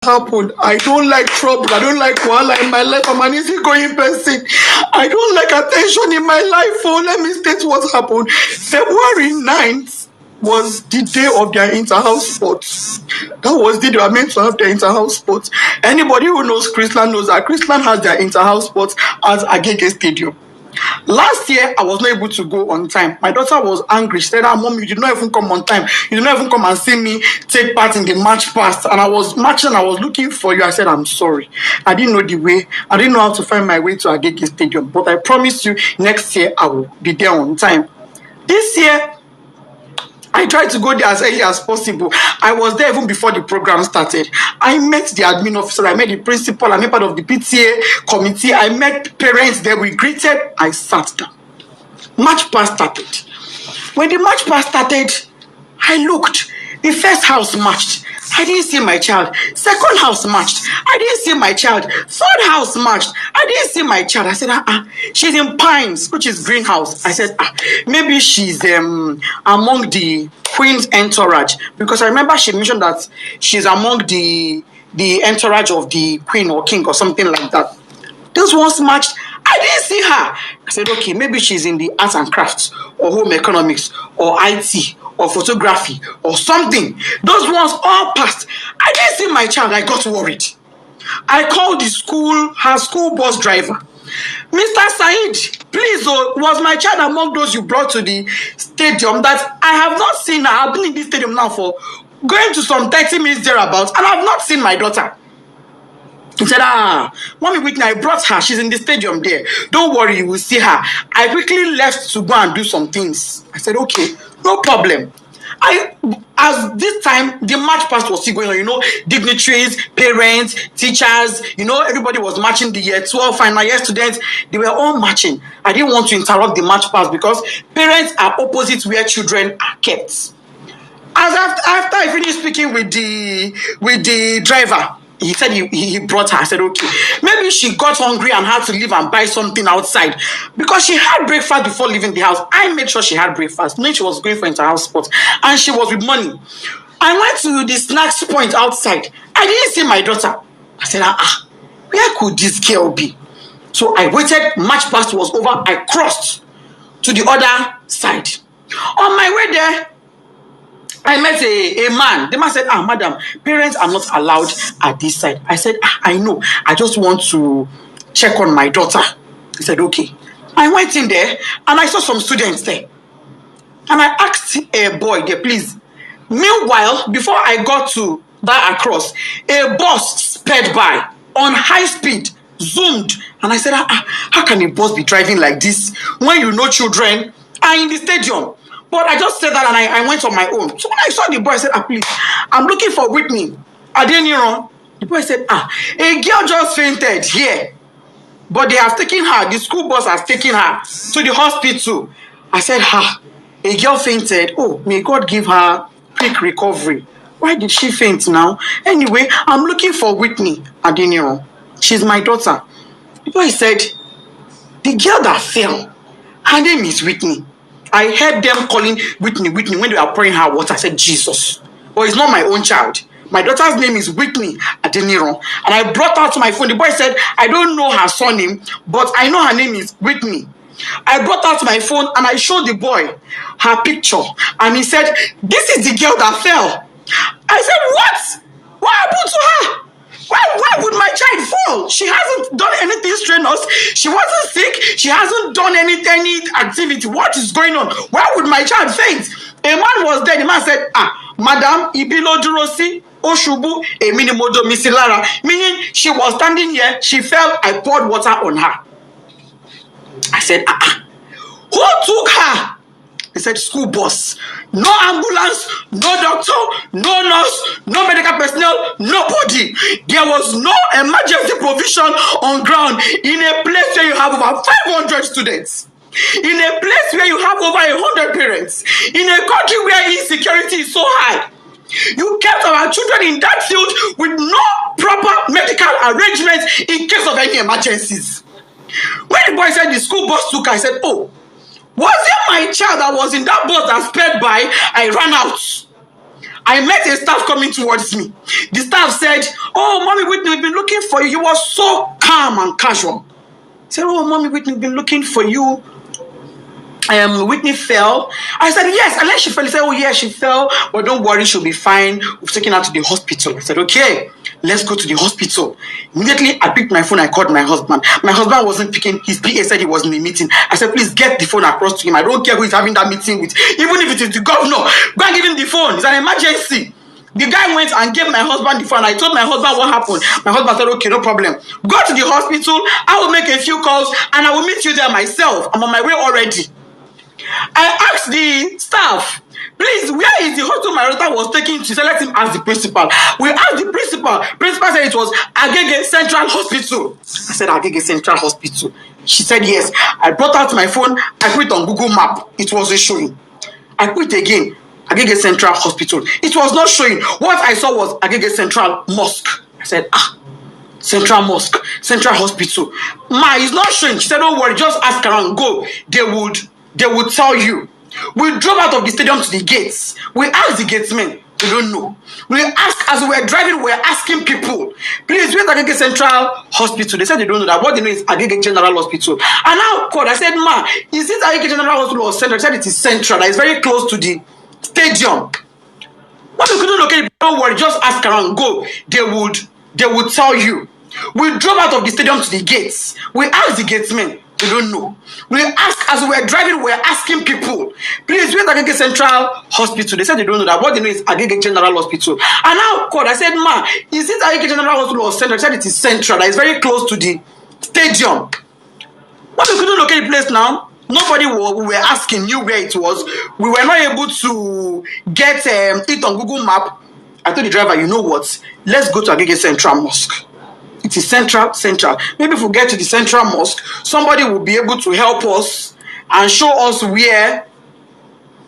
happened. I don't like trouble. I don't like wahala in my life. I'm an easygoing person. I don't like attention in my life. Oh, let me state what happened. February 9th was the day of their inter-house sports. That was the day they were meant to have their inter-house sports. Anybody who knows Chrisland knows that Chrisland has their inter-house sports at Agege Stadium. Last year, I was not able to go on time. My daughter was angry. She said, Mom, you did not even come on time. You did not even come and see me take part in the match past. And I was marching, I was looking for you. I said, I'm sorry. I didn't know the way. I didn't know how to find my way to Agege Stadium. But I promise you, next year, I will be there on time. This year, I tried to go there as early as possible. I was there even before the program started. I met the admin officer, I met the principal, I met part of the PTA committee, I met parents there, we greeted, I sat down. Match pass started. When the match pass started, I looked. The first house matched. I didn't see my child. Second house matched. I didn't see my child. Third house matched. I didn't see my child. I said, she's in Pines, which is greenhouse. I said, maybe she's among the Queen's entourage. Because I remember she mentioned that she's among the entourage of the Queen or King or something like that. Those ones matched. I didn't see her. I said, okay, maybe she's in the arts and crafts or home economics or IT or photography or something. Those ones all passed. I didn't see my child. I got worried. I called the school, her school bus driver. Mr. Said, please, was my child among those you brought to the stadium that I have not seen her? I've been in this stadium now for going to some 30 minutes thereabouts and I've not seen my daughter. He said, Mommy Whitney, I brought her. She's in the stadium there. Don't worry, you will see her. I quickly left to go and do some things. I said, okay, no problem. As this time, the march past was still going on, dignitaries, parents, teachers, everybody was marching, the year 12 final year students, they were all marching. I didn't want to interrupt the march past because parents are opposite where children are kept. After I finished speaking with the driver, he said he brought her. I said, okay. Maybe she got hungry and had to leave and buy something outside. Because she had breakfast before leaving the house. I made sure she had breakfast. Knowing she was going for inter-house sports. And she was with money. I went to the snacks point outside. I didn't see my daughter. I said, where could this girl be? So I waited. March past was over. I crossed to the other side. On my way there, I met a man. The man said, madam, parents are not allowed at this side. I said, I know. I just want to check on my daughter. He said, okay. I went in there and I saw some students there. And I asked a boy there, please. Meanwhile, before I got to that across, a bus sped by on high speed, zoomed. And I said, how can a bus be driving like this when children are in the stadium? But I just said that and I went on my own. So when I saw the boy, I said, please, I'm looking for Whitney. The boy said, a girl just fainted here. But they have taken her, the school bus has taken her to the hospital. I said, a girl fainted. Oh, may God give her quick recovery. Why did she faint now? Anyway, I'm looking for Whitney Adeniran. She's my daughter. The boy said, the girl that fell, her name is Whitney. I heard them calling Whitney when they were pouring her water. I said, Jesus. But it's not my own child. My daughter's name is Whitney Adeniran. And I brought her to my phone. The boy said, I don't know her surname, but I know her name is Whitney. I brought her to my phone and I showed the boy her picture. And he said, this is the girl that fell. I said, what? What happened to her? Why would my child fall? She hasn't done anything strenuous. She wasn't sick. She hasn't done any activity. What is going on? Why would my child faint? A man was there. The man said, Madam, Ibilo Durosi, Oshubu, Eminimodo Misilara. Meaning she was standing here. She fell. I poured water on her. I said, who took her? He said, school bus. No ambulance, no doctor, no nurse, no medical personnel, nobody. There was no emergency provision on ground in a place where you have over 500 students. In a place where you have over 100 parents. In a country where insecurity is so high. You kept our children in that field with no proper medical arrangements in case of any emergencies. When the boy said the school bus took her, I said, was it my child that was in that bus that sped by? I ran out. I met a staff coming towards me. The staff said, "Oh, Mommy Whitney, we've been looking for you." He was so calm and casual. He said, "Oh, Mommy Whitney, we've been looking for you. Whitney fell." I said, "Yes." And then she fell. He said, "Oh, yeah, she fell. But don't worry, she'll be fine. We've taken her to the hospital." I said, "Okay, let's go to the hospital." Immediately, I picked my phone. I called my husband. My husband wasn't picking. His PA said he was in a meeting. I said, "Please get the phone across to him. I don't care who is having that meeting with. Even if it is the governor, go and give him the phone. It's an emergency." The guy went and gave my husband the phone. I told my husband what happened. My husband said, "Okay, no problem. Go to the hospital. I will make a few calls and I will meet you there myself. I'm on my way already." I asked the staff, "Please, where is the hospital my daughter was taken to?" She said, "Let him ask the principal." We asked the principal. Principal said it was Agege Central Hospital. I said, "Agege Central Hospital." She said, "Yes." I brought out my phone. I put it on Google Map. It wasn't showing. I put it again. Agege Central Hospital. It was not showing. What I saw was Agege Central Mosque. I said, Central Mosque, Central Hospital. Ma, it's not showing. She said, "Don't worry, just ask around. Go. They would tell you." We drove out of the stadium to the gates. We asked the gatesmen. They don't know. We asked, as we were driving, we were asking people, "Please, where's Agege Central Hospital?" They said they don't know that. What they know is Agege General Hospital. And now called. I said, "Ma, is it Agege General Hospital or Central?" They said it is Central. That is very close to the stadium. What we couldn't locate it, don't worry, just ask around. Go. They would tell you. We drove out of the stadium to the gates. We asked the gatesmen. They don't know. We asked, as we were driving, we were asking people, "Please, where's Agege Central Hospital?" They said they don't know that. What they know is Agege General Hospital. And now called. I said, "Ma, is it Agege General Hospital or Central?" They said it is Central. That is very close to the stadium. What we couldn't locate the place now. Nobody we were asking knew where it was. We were not able to get it on Google Map. I told the driver, "You know what? Let's go to Agege Central Mosque. It is central. Maybe if we get to the Central Mosque, somebody will be able to help us and show us where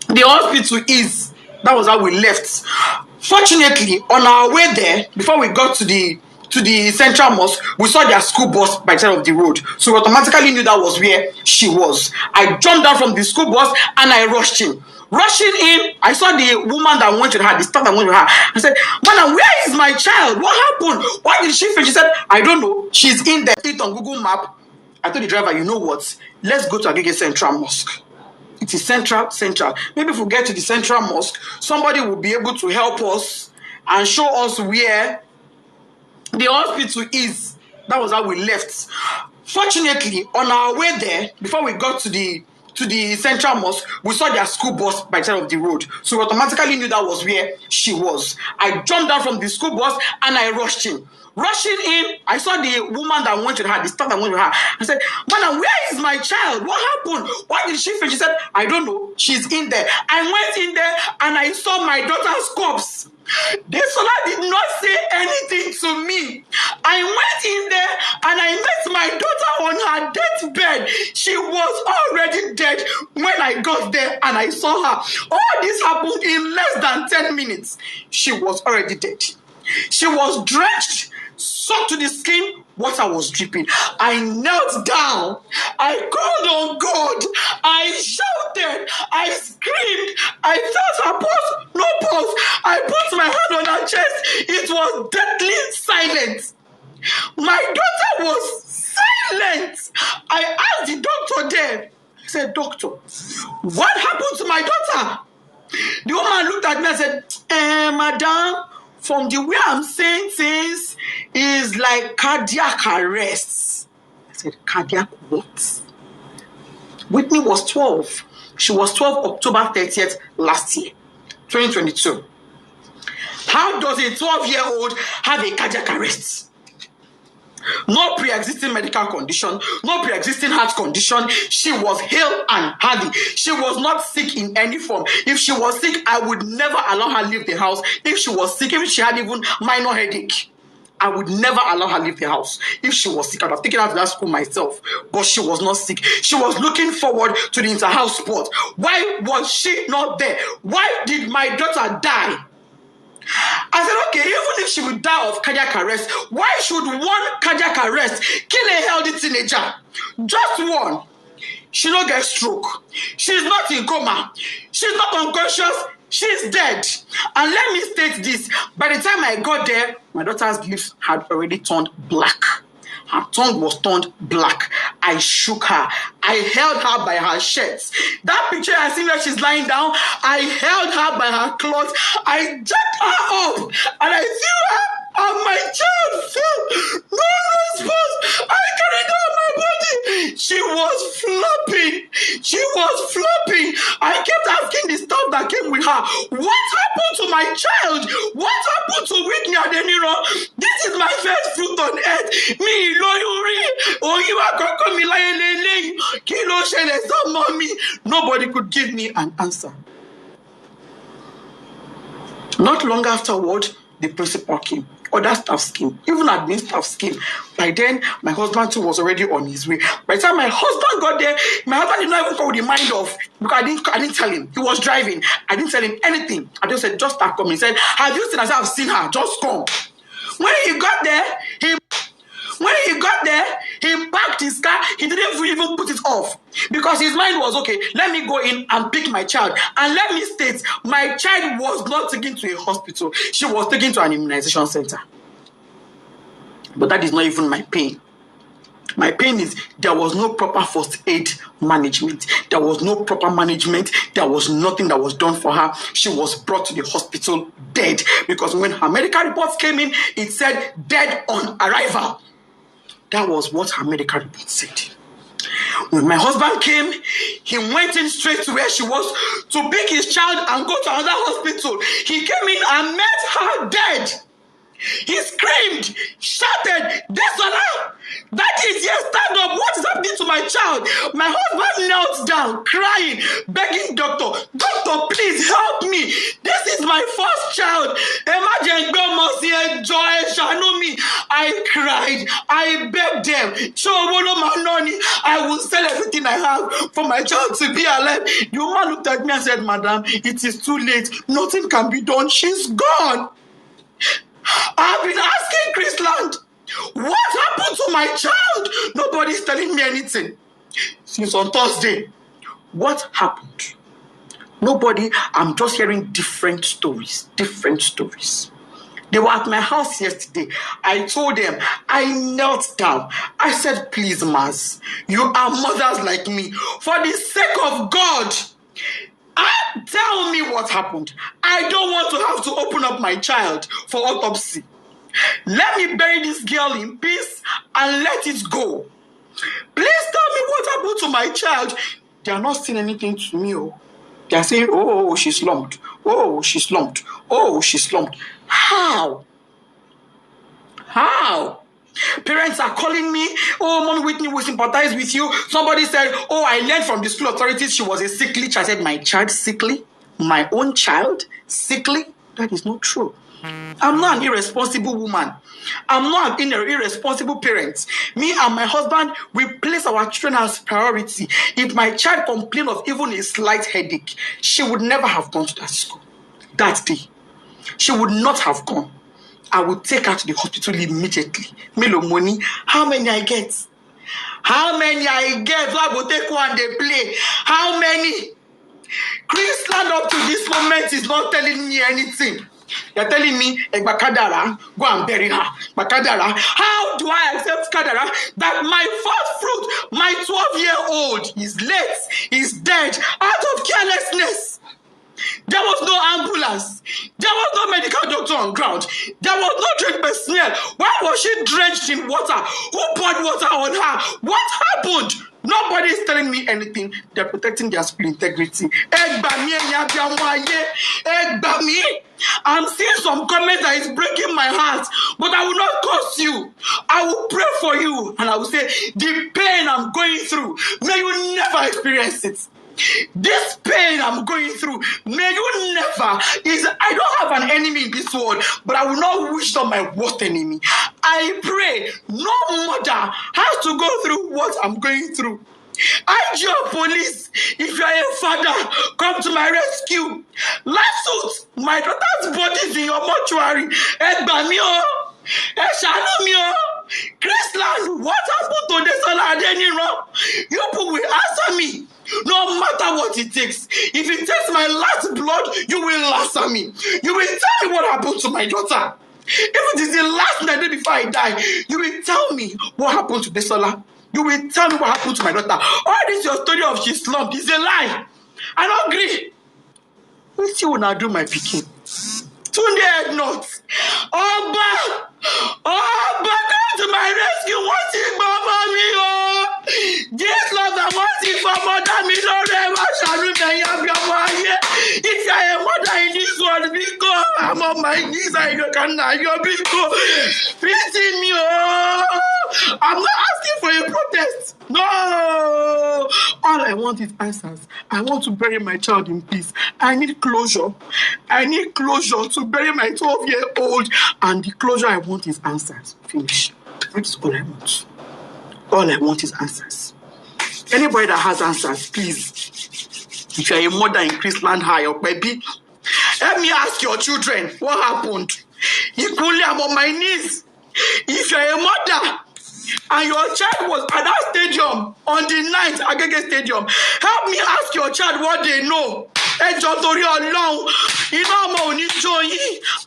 the hospital is." That was how we left. Fortunately, on our way there, before we got to the Central Mosque, we saw their school bus by the side of the road. So we automatically knew that was where she was. I jumped down from the school bus and I rushed in. Rushing in, I saw the woman that went with her, the staff that went with her. I said, "Madam, where is my child? What happened? Why did she faint?" She said, "I don't know. She's in there." It on Google Map. I told the driver, "You know what? Let's go to Agege Central Mosque. It is central. Maybe if we get to the Central Mosque, somebody will be able to help us and show us where the hospital is." That was how we left. Fortunately, on our way there, before we got to the Central Mosque, we saw their school bus by the side of the road. So we automatically knew that was where she was. I jumped down from the school bus and I rushed in. Rushing in, I saw the woman that went with her, the staff that went with her. I said, "Madam, where is my child? What happened? Why did she faint?" She said, "I don't know. She's in there." I went in there and I saw my daughter's corpse. Desola did not say anything to me. I went in there and I met my daughter on her deathbed. She was already dead when I got there and I saw her. All this happened in less than 10 minutes. She was already dead. She was drenched, soaked to the skin. Water was dripping. I knelt down. I called on God. I shouted. I screamed. I felt her pulse. No pulse. I put my hand on her chest. It was deadly silent. My daughter was silent. I asked the doctor there. I said, "Doctor, what happened to my daughter?" The woman looked at me and said, "Madam, from the way I'm saying things, is like cardiac arrest." I said, "Cardiac what?" Whitney was 12. She was 12 October 30th last year, 2022. How does a 12-year-old have a cardiac arrest? No pre-existing medical condition, no pre-existing heart condition. She was hale and healthy. She was not sick in any form. If she was sick, I would never allow her leave the house. If she was sick, if she had even minor headache, I would never allow her leave the house. If she was sick, I would have taken her to that school myself. But she was not sick. She was looking forward to the inter-house sport. Why was she not there? Why did my daughter die? I said, okay, even if she would die of cardiac arrest, why should one cardiac arrest kill a healthy teenager? Just one. She not get stroke. She's not in coma. She's not unconscious. She's dead. And let me state this. By the time I got there, my daughter's lips had already turned black. Her tongue was turned black. I shook her. I held her by her shirts. That picture I see where she's lying down, I held her by her clothes. I jacked her up and I threw her and my child fell. No response. I carried her on my body. She was flopping. She was flopping. I kept asking the staff that came with her, what happened to my child? What happened to Whitney Adeniro? This is my first fruit on earth. Me, nobody could give me an answer. Not long afterward, the principal came. Other staff came, even admin staff came. By then, my husband too was already on his way. By the time my husband got there, my husband did not even go with the mind of, because I didn't tell him. He was driving. I didn't tell him anything. I just said, just start coming. He said, have you seen her? I said, I've seen her. Just come. When he got there, he parked his car. He didn't even put it off because his mind was, okay, let me go in and pick my child. And let me state, my child was not taken to a hospital. She was taken to an immunization center. But that is not even my pain. My pain is there was no proper first aid management. There was no proper management. There was nothing that was done for her. She was brought to the hospital dead because when her medical reports came in, it said dead on arrival. That was what her medical report said. When my husband came, he went in straight to where she was to pick his child and go to another hospital. He came in and met her dead. He screamed, shouted, Desola! That is, yes, stand up. What is happening to my child? My husband knelt down, crying, begging doctor, please help me. This is my first child. Imagine God must enjoy, shadow me. I cried. I begged them. I will sell everything I have for my child to be alive. The woman looked at me and said, Madam, it is too late. Nothing can be done. She's gone. I've been asking Chrisland, what happened to my child? Nobody's telling me anything. Since on Thursday, what happened? Nobody, I'm just hearing different stories. They were at my house yesterday. I told them, I knelt down. I said, please, Mas, you are mothers like me. For the sake of God, tell me what happened. I don't want to have to open up my child for autopsy. Let me bury this girl in peace and let it go. Please tell me what happened to my child. They are not saying anything to me. They are saying, oh, she's slumped. Oh, she's slumped. Oh, she's slumped. How? Parents are calling me, oh, Mommy Whitney will sympathize with you. Somebody said, oh, I learned from the school authorities she was a sickly child. I said, my child sickly? My own child sickly? That is not true. I'm not an irresponsible woman. I'm not an irresponsible parent. Me and my husband, we place our children as priority. If my child complained of even a slight headache, she would never have gone to that school that day. She would not have gone. I would take her to the hospital immediately. Milo money. How many I get? So I will take one, they play. How many? Chrisland up to this moment is not telling me anything. They're telling me, Kadara, go and bury her. Kadara, how do I accept Kadara that my first fruit, my 12-year-old, is late, is dead, out of carelessness? There was no ambulance. There was no medical doctor on ground. There was no trained personnel. Why was she drenched in water? Who poured water on her? What happened? Nobody is telling me anything. They're protecting their school integrity. I'm seeing some comments that is breaking my heart, but I will not curse you. I will pray for you, and I will say, the pain I'm going through, may you never experience it. This pain I'm going through, may you never. I don't have an enemy in this world, but I will not wish on my worst enemy. I pray no mother has to go through what I'm going through. IGO police, if you are a father, come to my rescue. Lawsuit, my daughter's body is in your mortuary. Chrisland, what happened to Desola Adeniro? You people will answer me. No matter matter what it takes. If it takes my last blood, you will answer me. You will tell me what happened to my daughter. If it is the last night before I die, you will tell me what happened to Desola. You will tell me what happened to my daughter. All this your story of she slumped is a lie. I don't agree. What you wanna do, my pikin? Tunde head nuts. Oba, come to my rescue. What's it, mommy? Oh, this love that wants it for mother me. Don't ever shall remember your boy. If you are a mother in this world, because I'm on my knees, I can now. You're because pity me. Oh, I'm not asking for a protest. No. All I want is answers. I want to bury my child in peace. I need closure. I need closure to bury my 12-year-old. And the closure I want is answers. Finish. That's all I want. All I want is answers. Anybody that has answers, please. If you're a mother in Chrisland High or baby, let me ask your children what happened. Equally, I'm on my knees. If you're a mother and your child was at that stadium on the night, Agege Stadium, help me ask your child what they know.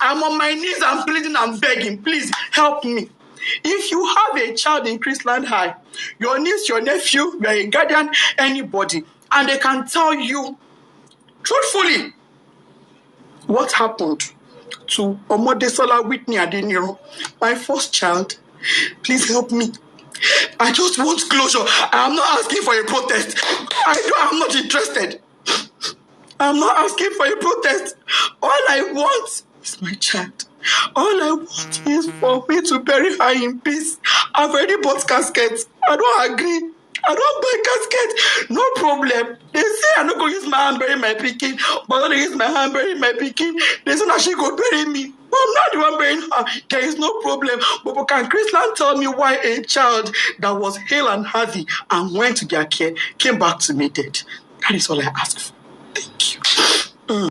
I'm on my knees, I'm pleading, I'm begging. Please help me. If you have a child in Chrisland High, your niece, your nephew, you're a guardian, anybody, and they can tell you truthfully what happened to Omodesola Whitney Adeniro, my first child, please help me. I just want closure. I'm not asking for a protest. I'm not interested. I'm not asking for a protest. All I want is my child. All I want is for me to bury her in peace. I've already bought caskets. I don't agree. I don't buy casket. No problem. They say I'm not going to use my hand bury my pikin, but I'm going to use my hand bury my pikin. They say that she go bury me. But I'm not the one burying her. There is no problem. But can Chrisland tell me why a child that was hale and healthy and went to their care came back to me dead? That is all I ask for. Thank you.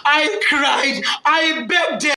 I cried. I begged them.